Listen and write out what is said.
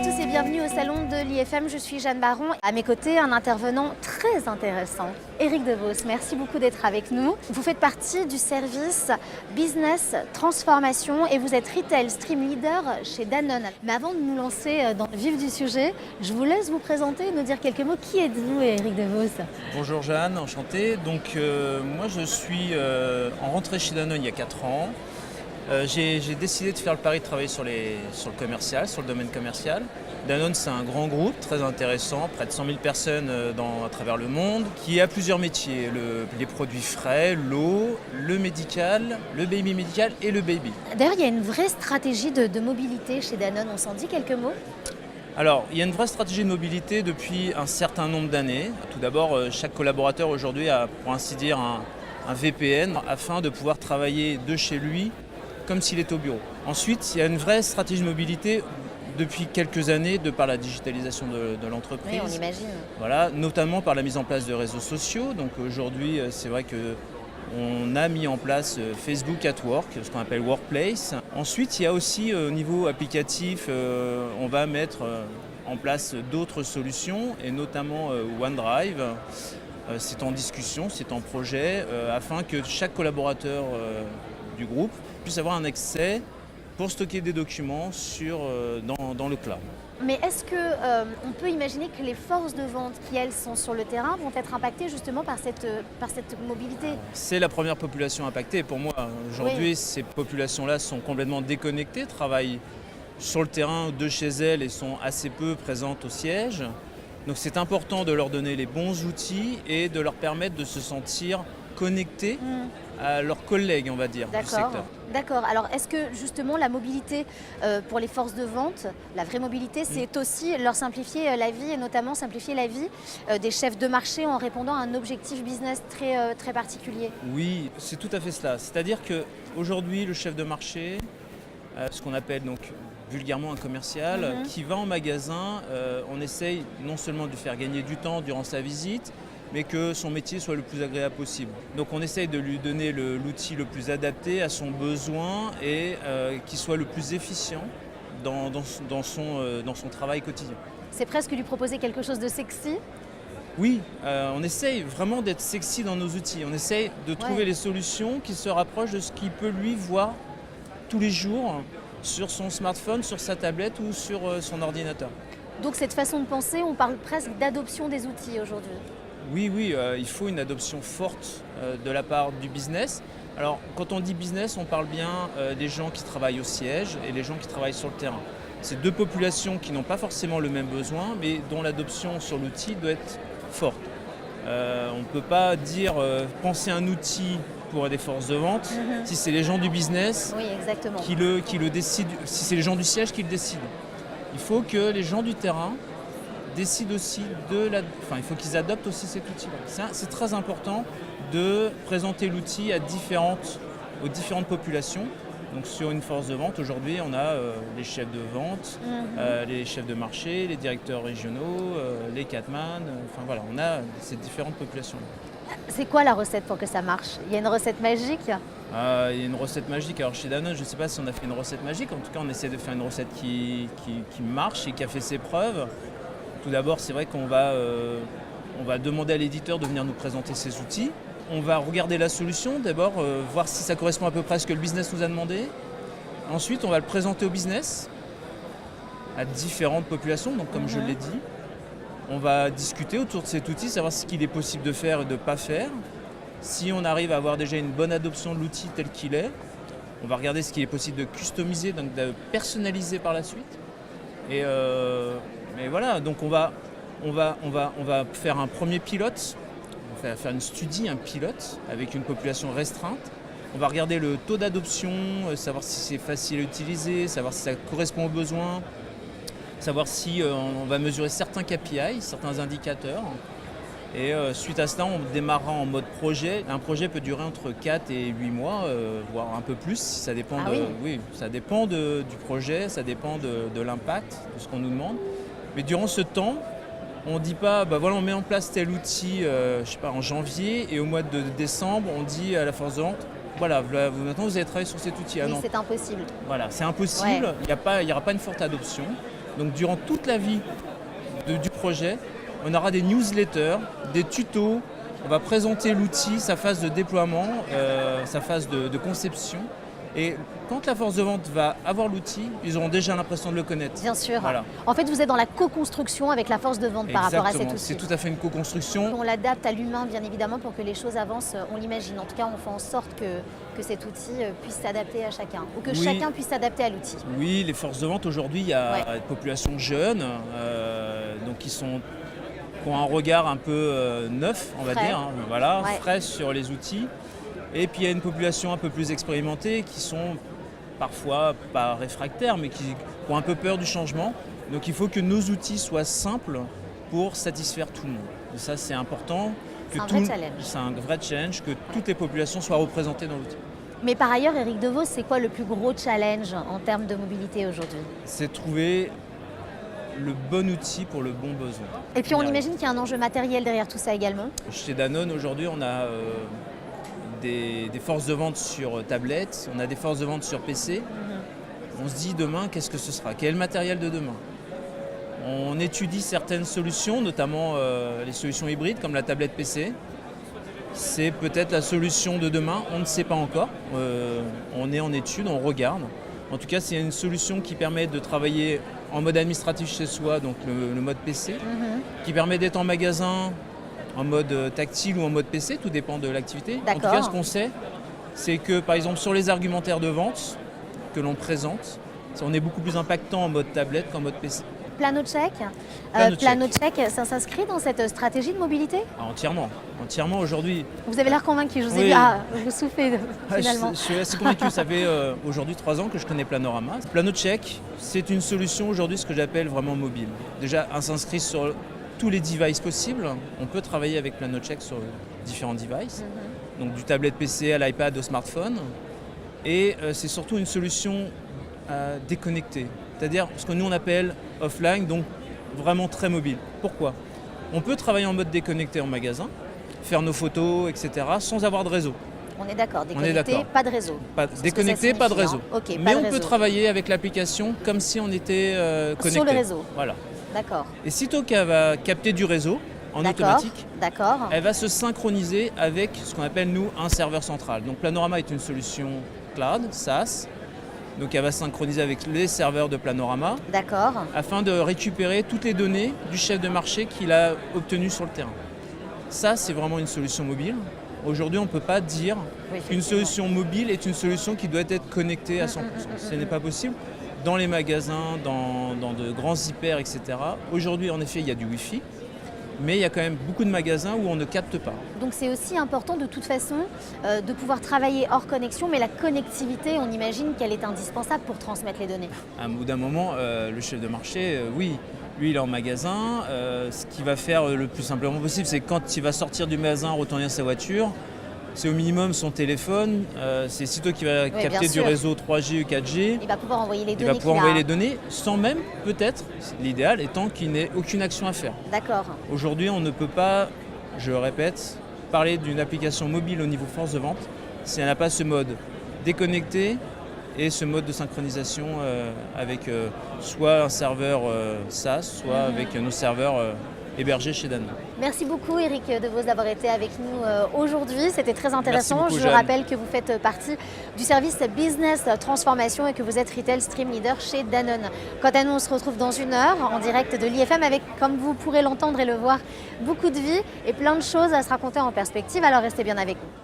à tous et bienvenue au salon de l'IFM. Je suis Jeanne Baron. À mes côtés, un intervenant très intéressant, Eric Devos. Merci beaucoup d'être avec nous. Vous faites partie du service Business Transformation et vous êtes Retail Stream Leader chez Danone. Mais avant de nous lancer dans le vif du sujet, je vous laisse vous présenter et nous dire quelques mots. Qui êtes-vous, Eric Devos? Bonjour Jeanne, enchanté. Donc moi je suis en rentrée chez Danone il y a 4 ans. J'ai décidé de faire le pari de travailler sur le commercial, sur le domaine commercial. Danone, c'est un grand groupe très intéressant, près de 100 000 personnes à travers le monde, qui a plusieurs métiers, les produits frais, l'eau, le médical, le baby médical et le baby. D'ailleurs, il y a une vraie stratégie de mobilité chez Danone. On s'en dit quelques mots? Alors, il y a une vraie stratégie de mobilité depuis un certain nombre d'années. Tout d'abord, chaque collaborateur aujourd'hui a, pour ainsi dire, un VPN afin de pouvoir travailler de chez lui comme s'il est au bureau. Ensuite, il y a une vraie stratégie de mobilité depuis quelques années de par la digitalisation de l'entreprise. Oui, on imagine. Voilà, notamment par la mise en place de réseaux sociaux. Donc aujourd'hui, c'est vrai qu'on a mis en place Facebook at Work, ce qu'on appelle Workplace. Ensuite, il y a aussi au niveau applicatif, on va mettre en place d'autres solutions et notamment OneDrive. C'est en discussion, c'est en projet, afin que chaque collaborateur du groupe puisse avoir un accès pour stocker des documents dans le cloud. Mais est-ce qu'on peut imaginer que les forces de vente qui, elles, sont sur le terrain vont être impactées justement par cette mobilité? C'est la première population impactée. Pour moi, aujourd'hui, Ces populations-là sont complètement déconnectées, travaillent sur le terrain de chez elles et sont assez peu présentes au siège. Donc c'est important de leur donner les bons outils et de leur permettre de se sentir connectés à leurs collègues, on va dire, du secteur. D'accord. Alors, est-ce que justement la mobilité pour les forces de vente, la vraie mobilité, c'est aussi leur simplifier la vie et notamment simplifier la vie des chefs de marché en répondant à un objectif business très, très particulier? Oui, c'est tout à fait cela. C'est-à-dire qu'aujourd'hui, le chef de marché, ce qu'on appelle donc vulgairement un commercial, qui va en magasin, on essaye non seulement de lui faire gagner du temps durant sa visite, mais que son métier soit le plus agréable possible. Donc on essaye de lui donner l'outil le plus adapté à son besoin et qu'il soit le plus efficient dans son travail quotidien. C'est presque lui proposer quelque chose de sexy? Oui, on essaye vraiment d'être sexy dans nos outils. On essaye de trouver les solutions qui se rapprochent de ce qu'il peut lui voir tous les jours sur son smartphone, sur sa tablette ou sur son ordinateur. Donc cette façon de penser, on parle presque d'adoption des outils aujourd'hui? Oui, il faut une adoption forte de la part du business. Alors, quand on dit business, on parle bien des gens qui travaillent au siège et les gens qui travaillent sur le terrain. C'est deux populations qui n'ont pas forcément le même besoin, mais dont l'adoption sur l'outil doit être forte. On ne peut pas dire penser un outil pour des forces de vente si c'est les gens du business qui le décident, si c'est les gens du siège qui le décident. Il faut que les gens du terrain décident aussi il faut qu'ils adoptent aussi cet outil-là. C'est très important de présenter l'outil aux différentes populations. Donc sur une force de vente, aujourd'hui, on a les chefs de vente, les chefs de marché, les directeurs régionaux, les catman. On a ces différentes populations-là. C'est quoi la recette pour que ça marche? Il y a une recette magique? Il y a une recette magique. Alors chez Danone, je ne sais pas si on a fait une recette magique. En tout cas, on essaie de faire une recette qui marche et qui a fait ses preuves. Tout d'abord, c'est vrai qu'on va demander à l'éditeur de venir nous présenter ses outils. On va regarder la solution, d'abord, voir si ça correspond à peu près à ce que le business nous a demandé. Ensuite, on va le présenter au business, à différentes populations, donc comme je l'ai dit. On va discuter autour de cet outil, savoir ce qu'il est possible de faire et de ne pas faire. Si on arrive à avoir déjà une bonne adoption de l'outil tel qu'il est, on va regarder ce qu'il est possible de customiser, donc de personnaliser par la suite. Et voilà, donc on va faire un premier pilote, on va faire une studie, un pilote avec une population restreinte. On va regarder le taux d'adoption, savoir si c'est facile à utiliser, savoir si ça correspond aux besoins, savoir si on va mesurer certains KPI, certains indicateurs. Et suite à cela, on démarrera en mode projet. Un projet peut durer entre 4 et 8 mois, voire un peu plus. Ça dépend, ça dépend du projet, ça dépend de l'impact, de ce qu'on nous demande. Mais durant ce temps, on ne dit pas, on met en place tel outil en janvier et au mois de décembre, on dit à la force de vente, maintenant vous allez travailler sur cet outil. Oui, c'est impossible. Voilà, c'est impossible, il n'y aura pas une forte adoption. Donc durant toute la vie du projet, on aura des newsletters, des tutos, on va présenter l'outil, sa phase de déploiement, sa phase de conception. Et quand la force de vente va avoir l'outil, ils auront déjà l'impression de le connaître. Bien sûr. Voilà. En fait, vous êtes dans la co-construction avec la force de vente par rapport à cet outil. C'est tout à fait une co-construction. On l'adapte à l'humain, bien évidemment, pour que les choses avancent, on l'imagine. En tout cas, on fait en sorte que cet outil puisse s'adapter à chacun, ou que chacun puisse s'adapter à l'outil. Oui, les forces de vente, aujourd'hui, il y a une population jeune, donc qui ont un regard un peu neuf, on va dire, hein, voilà, frais sur les outils. Et puis il y a une population un peu plus expérimentée qui sont parfois pas réfractaires, mais qui ont un peu peur du changement. Donc il faut que nos outils soient simples pour satisfaire tout le monde. Et ça, c'est important. C'est un vrai challenge. C'est un vrai challenge, que toutes les populations soient représentées dans l'outil. Mais par ailleurs, Eric Devos, c'est quoi le plus gros challenge en termes de mobilité aujourd'hui? C'est trouver le bon outil pour le bon besoin. Et puis on imagine qu'il y a un enjeu matériel derrière tout ça également. Chez Danone, aujourd'hui, on a des forces de vente sur tablette, on a des forces de vente sur PC. On se dit demain, qu'est-ce que ce sera? Quel est le matériel de demain? On étudie certaines solutions, notamment les solutions hybrides comme la tablette PC. C'est peut-être la solution de demain, on ne sait pas encore. On est en étude, on regarde. En tout cas, c'est une solution qui permet de travailler en mode administratif chez soi, donc le mode PC, qui permet d'être en magasin en mode tactile ou en mode PC, tout dépend de l'activité. En tout cas, ce qu'on sait, c'est que par exemple sur les argumentaires de vente que l'on présente, on est beaucoup plus impactant en mode tablette qu'en mode PC. PlanoCheck, ça s'inscrit dans cette stratégie de mobilité? Entièrement aujourd'hui. Vous avez l'air convaincu, je vous ai vu, vous soufflez finalement. Je suis assez convaincu, ça fait aujourd'hui 3 ans que je connais Planorama. PlanoCheck, c'est une solution aujourd'hui, ce que j'appelle vraiment mobile. Déjà, elle s'inscrit sur tous les devices possibles. On peut travailler avec PlanoCheck sur différents devices, donc du tablette PC à l'iPad au smartphone. Et c'est surtout une solution déconnectée, c'est-à-dire ce que nous on appelle offline, donc vraiment très mobile. Pourquoi? On peut travailler en mode déconnecté en magasin, faire nos photos, etc., sans avoir de réseau. On est d'accord, déconnecté, pas de réseau. Déconnecté, pas de réseau. Okay, mais on peut travailler avec l'application comme si on était connecté. Sur le réseau. Voilà. D'accord. Et sitôt qu'elle va capter du réseau en automatique, elle va se synchroniser avec ce qu'on appelle nous un serveur central. Donc Planorama est une solution cloud, SaaS. Donc elle va synchroniser avec les serveurs de Planorama. D'accord. Afin de récupérer toutes les données du chef de marché qu'il a obtenues sur le terrain. Ça, c'est vraiment une solution mobile. Aujourd'hui, on ne peut pas dire qu'une solution mobile est une solution qui doit être connectée à 100%. Ce n'est pas possible. Dans les magasins, dans de grands hyper, etc. Aujourd'hui, en effet, il y a du Wi-Fi. Mais il y a quand même beaucoup de magasins où on ne capte pas. Donc c'est aussi important de toute façon de pouvoir travailler hors connexion, mais la connectivité, on imagine qu'elle est indispensable pour transmettre les données. À un bout d'un moment, le chef de marché, oui, lui il est en magasin. Ce qu'il va faire le plus simplement possible, c'est quand il va sortir du magasin, retourner à sa voiture, c'est au minimum son téléphone, c'est sitôt qu'il va capter du réseau 3G ou 4G. Il va pouvoir envoyer les données. Il va pouvoir envoyer les données sans même, peut-être, l'idéal étant qu'il n'ait aucune action à faire. D'accord. Aujourd'hui, on ne peut pas, je le répète, parler d'une application mobile au niveau force de vente si elle n'a pas ce mode déconnecté et ce mode de synchronisation avec soit un serveur SaaS, soit avec nos serveurs hébergés chez Danone. Merci beaucoup Eric Devos d'avoir été avec nous aujourd'hui, c'était très intéressant. Beaucoup, je rappelle que vous faites partie du service Business Transformation et que vous êtes Retail Stream Leader chez Danone. Quant à nous, on se retrouve dans 1 heure en direct de l'IFM avec, comme vous pourrez l'entendre et le voir, beaucoup de vie et plein de choses à se raconter en perspective, alors restez bien avec nous.